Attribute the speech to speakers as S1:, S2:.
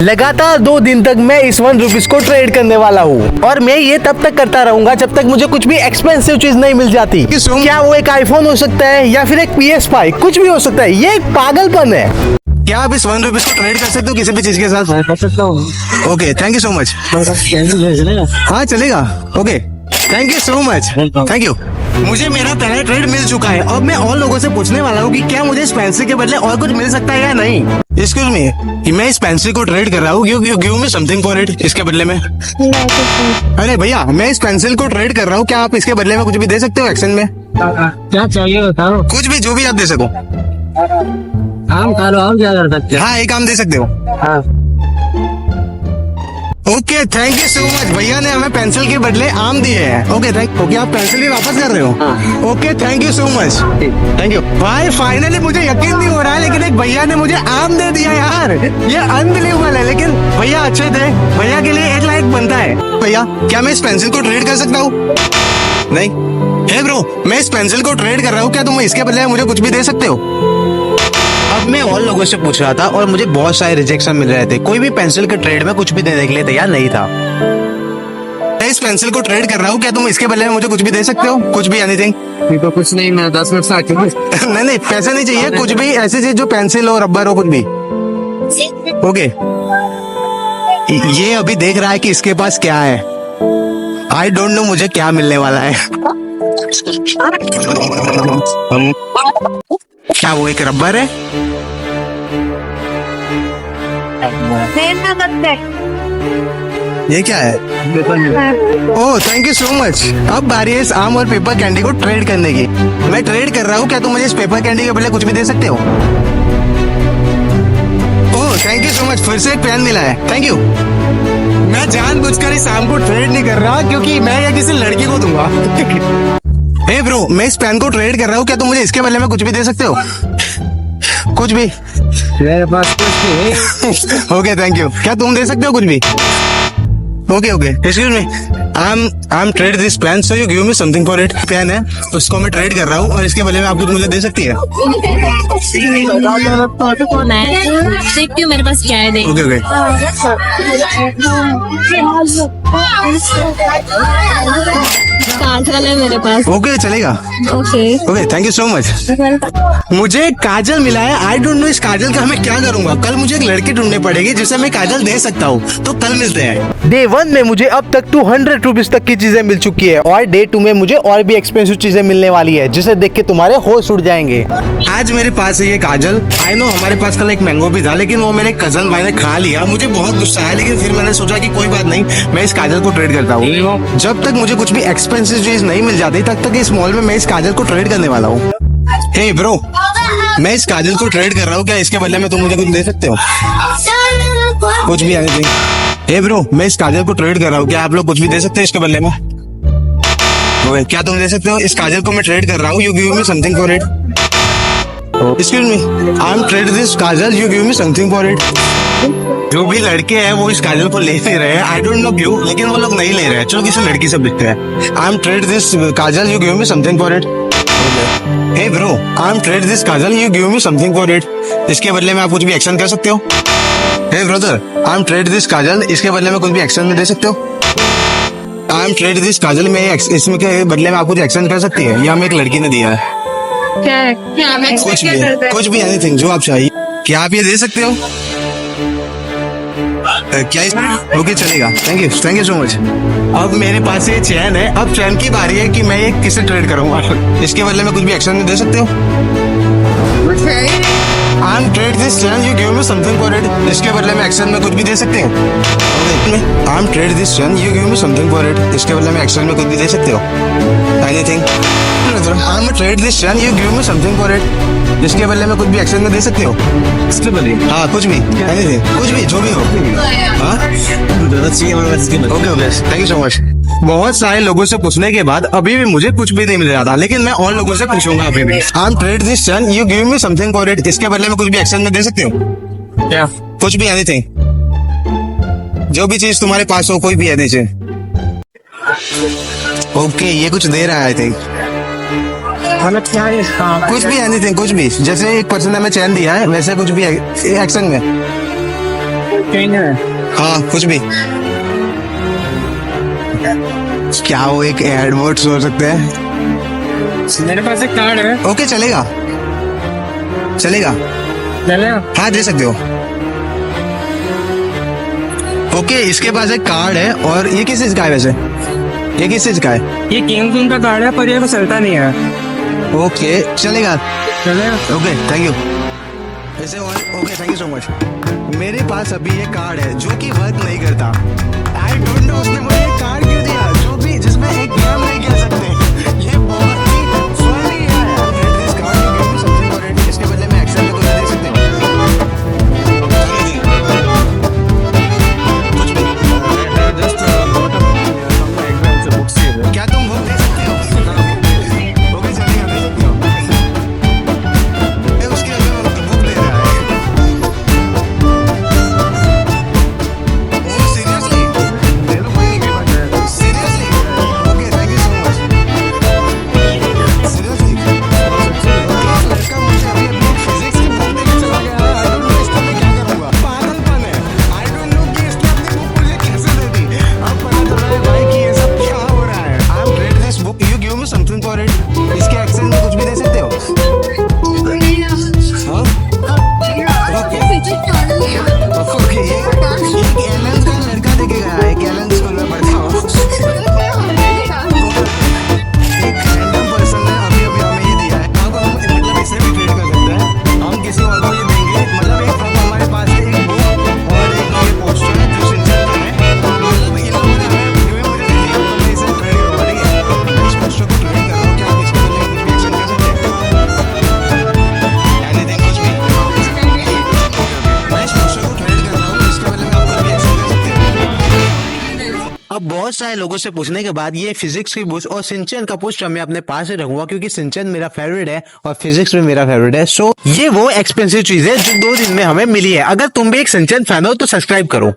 S1: लगातार 2 दिन तक मैं इस 1 रुपीज को ट्रेड करने वाला हूँ और मैं ये तब तक करता रहूंगा जब तक मुझे कुछ भी एक्सपेंसिव चीज नहीं मिल जाती। क्या वो एक आईफोन हो सकता है या फिर एक PS5, कुछ भी हो सकता है। ये एक पागलपन है।
S2: क्या आप इस 1 रुपीज को ट्रेड कर सकते हो किसी भी चीज के साथ?
S3: कर सकता हूँ।
S2: Okay, thank you so much.
S3: चलेगा?
S2: हाँ चलेगा। Okay, thank you so much. Thank you. मुझे मेरा पहला ट्रेड मिल चुका है। अब मैं और लोगों से पूछने वाला हूँ कि क्या मुझे इस पेंसिल के बदले और कुछ मिल सकता है या नहीं। एक्सक्यूज मी, मैं इस पेंसिल को ट्रेड कर रहा हूँ। You give me something for it, इसके बदले में। अरे भैया, मैं इस पेंसिल को ट्रेड कर रहा हूँ, क्या आप इसके बदले में कुछ भी दे सकते हो एक्सचेंज में?
S3: क्या चाहिए बताओ।
S2: कुछ भी, जो भी आप दे सको।
S3: आम खा लो, और क्या कर सकते
S2: हाँ, एक आम दे सकते हो।
S3: हाँ।
S2: Okay, thank you so much. भैया ने हमें पेंसिल के बदले आम दिए हैं। Okay, thank. ओके, आप पेंसिल भी वापस कर रहे हो? Okay, thank you so much. Thank you भाई। फाइनली मुझे यकीन नहीं हो रहा है, लेकिन एक भैया ने मुझे आम दे दिया यार। ये अनबिलीवेबल है। लेकिन भैया अच्छे थे, भैया के लिए 1 लाख बनता है। भैया, क्या मैं इस पेंसिल को ट्रेड कर सकता हूँ? नहीं। हे ब्रो, मैं इस पेंसिल को ट्रेड कर रहा हूँ, क्या तुम इसके बदले मुझे कुछ भी दे सकते हो? अब मैं और लोगों से पूछ रहा था और मुझे बहुत सारे रिजेक्शन मिल रहे थे। कोई भी पेंसिल के ट्रेड में कुछ भी देने के लिए तैयार नहीं था। मैं इस पेंसिल को ट्रेड कर रहा हूँ, क्या तुम इसके बदले में मुझे कुछ भी दे सकते हो? कुछ भी, एनीथिंग।
S3: तो कुछ नहीं, मैं 10 मिनट से आके
S2: नहीं, पैसे नहीं चाहिए। कुछ भी ऐसी चीज जो पेंसिल हो, रबर हो, कुछ भी। ओके, ये अभी देख रहा है कि इसके पास क्या है। आई डोंट नो मुझे क्या मिलने वाला है। क्या वो एक रबर है? ये क्या है? ओह, थैंक यू सो मच। अब बारी है इस आम और पेपर कैंडी को ट्रेड करने की। मैं ट्रेड कर रहा हूँ, क्या तुम मुझे इस पेपर कैंडी के बदले कुछ भी दे सकते हो? ओह, थैंक यू सो मच। फिर से एक पेन मिला है, थैंक यू। मैं जानबूझकर इस आम को ट्रेड नहीं कर रहा, क्योंकि मैं ये किसी लड़की को दूंगा। हे ब्रो, मैं इस पेन को ट्रेड कर रहा हूँ, क्या तुम मुझे इसके बदले में कुछ भी दे सकते हो? कुछ भी?
S3: मेरे पास कुछ नहीं।
S2: Okay, thank you. क्या तुम दे सकते हो कुछ भी? Okay, excuse me, I am trade this pen, so you give me something for it. Pen है, उसको मैं ट्रेड कर रहा हूँ और इसके बदले में आप कुछ मुझे दे सकती है?
S4: कौन है? देखती हूँ मेरे पास क्या है। देख।
S2: ओके,
S4: काजल है मेरे पास।
S2: ओके, चलेगा। Okay, thank you so much. मुझे एक काजल मिला है। आई डोंट नो इस काजल का मैं क्या करूंगा। कल मुझे एक लड़की ढूंढनी पड़ेगी जिसे मैं काजल दे सकता हूँ। तो कल मिलते हैं।
S1: डे 1 में मुझे अब तक 200 रुपीज तक की चीजें मिल चुकी है और डे 2 में मुझे और भी एक्सपेंसिव चीजें मिलने वाली है, जिसे देख के तुम्हारे होश उड़ जाएंगे।
S2: आज मेरे पास है ये काजल। आई नो हमारे पास कल एक मैंगो भी था, लेकिन वो मेरे कजन भाई ने खा लिया। मुझे बहुत गुस्सा आया, लेकिन फिर मैंने सोचा कि कोई बात नहीं, मैं इस काजल को ट्रेड करता हूँ। जब तक मुझे कुछ भी एक्सपेंसिव चीज नहीं मिल जाती, तब तक इस मॉल में मैं इस काजल को ट्रेड करने वाला हूँ। हे ब्रो, मैं इस काजल को ट्रेड कर रहा हूँ, क्या इसके बदले में तुम मुझे कुछ दे सकते हो? कुछ भी, एनीथिंग। हे ब्रो, मैं इस काजल को ट्रेड कर रहा हूँ, क्या आप लोग कुछ भी दे सकते हैं इसके बदले में? ओके, क्या तुम दे सकते हो? इस काजल को मैं ट्रेड कर रहा हूँ, you give me something for it. Excuse me, I am trade this kajal, you give me something for it. जो भी लड़के हैं वो इस काजल को ले नहीं रहे हैं। आई डोंट नो क्यों, लेकिन वो लोग नहीं ले रहे हैं। चलो किसी लड़की से पूछते हैं। I am trade this kajal, you give me something for it. Hey bro, I am trade this kajal, you give me something for it. इसके बदले में आप कुछ भी एक्शन कर सकते हो? Hey brother, I am trade this kajal, इसके बदले में कुछ भी एक्शन में दे सकते हो? आई एम ट्रेड दिस काजल में इसमें के बदले में आप कुछ एक्शन कर सकती है? या हमें एक लड़की ने दिया है? कुछ भी, एनीथिंग जो आप चाहिए। क्या आप ये दे सकते हो? क्या? ओके, चलेगा। Thank you so much. अब मेरे पास ये चैन है। अब चैन की बारी है कि मैं ये किसे ट्रेड करूंगा। इसके बदले में कुछ भी एक्शन में दे सकते हो? आई am trade this chain, you give me something for it. इसके बदले में एक्शन में कुछ भी दे सकते हो? आई am trade this chain, you give me something for it. इसके बदले में एक्शन में कुछ भी दे सकते हो? Anything. I am trade this chain, you give me something for it. इसके बदले में कुछ भी एक्शन में दे सकते हो?
S3: इसके बदले?
S2: हाँ, कुछ भी, एनीथिंग, कुछ भी, जो भी हो। हाँ, okay, thank you so much. बहुत सारे लोगों से पूछने के बाद अभी भी मुझे कुछ भी नहीं मिल रहा था, लेकिन मैं और लोगों से पूछूंगा अभी भी। आई am trade this chain, you give me something for it. इसके बदले में कुछ भी एक्शन में दे सकते हो?
S3: क्या?
S2: कुछ भी, एनीथिंग, जो भी चीज तुम्हारे पास हो, कोई भी है नीचे। ओके, ये कुछ दे रहा है, आई थिंक।
S3: मतलब क्या है इसका?
S2: कुछ भी, एनीथिंग, कुछ भी। जैसे एक पर्सन ने हमें चैन दिया है, वैसे कुछ भी एक्शन में।
S3: चेंज है
S2: हाँ कुछ भी। क्या वो एक एडवर्ड्स हो सकते हैं?
S3: मेरे पास एक कार्ड है।
S2: ओके चलेगा चलेगा।
S3: चलेगा।
S2: हाँ दे सकते हो। ओके इसके पास एक कार्ड है और ये किस चीज का है वैसे? ये किस चीज का है?
S3: ये किंग किंग का कार्ड है पर ये चलता नहीं है।
S2: ओके चलेगा।
S3: चलेगा।
S2: Okay thank you. ऐसे okay thank you so much. मेरे पास अभी ये कार्ड है जो कि वर्क नहीं करता। आई डोंट नो उसने मुझे ये कार्ड क्यों दिया जो भी जिसमें एक गेम नहीं खेल सकते। ये बहुत ही फनी है। इस कार्ड को गेम में सबसे इम्पोर्टेंट इसके बदले में एक्सेल में कुछ दे सकते हो।
S3: जस्ट बुक्स
S2: क्या तुम वो दे सकते हो? ओके चलेगा दे सकते हो। उसके अंदर बुक दे रहा है। Oh, seriously? Seriously? Okay, thank you so much. Seriously? लड़का मुझे अभी अपनी physics की book देके चला गया है। I don't know इसका मैं क्या करूँगा। पागलपन है। I don't know कि इसने अपनी book मुझे कैसे दे दी। अब पता चल रहा है भाई कि ये सब क्या हो रहा है। I'm read this book. You give me something for it. इसके accent में कुछ भी दे सकते हो? हाँ? ओके ये एक एलन का लड़का देके गया है। एक एलन स्कूल में पढ़ता हूँ। एक रैंडम पर्सन ने अभी अभी हमें ये दिया है। अब हम मतलब इसे भी ट्रेड कर सकते हैं। हम किसी और को ये देंगे। मतलब एक अब हमारे पास है एक बुक और एक ये पोस्टर है जो सिंचन का है। मतलब इन लोगों ने हमें मुझे दे दिया तो मैं इसे ट्रेड करूँगा। ठीक है मैं इस पोस्टर को ट्रेड कर रहा हूँ। क्या आप इसके बदले में रिएक्शन कर सकते हैं? एनीथिंग कुछ भी। मैं इस पोस्टर को ट्रेड कर रहा हूँ। इसके बदले में आप कोई रिएक्शन कर सकते हैं। अब बहुत सारे लोगों से पूछने के बाद ये फिजिक्स की बुक और सिंचन का पोस्टर मैं अपने पास ही रखूंगा क्योंकि सिंचन मेरा फेवरेट है और फिजिक्स भी मेरा फेवरेट है। सो ये वो एक्सपेंसिव चीज है जो 2 दिन में हमें मिली है। अगर तुम भी एक सिंचन फैन हो तो सब्सक्राइब करो।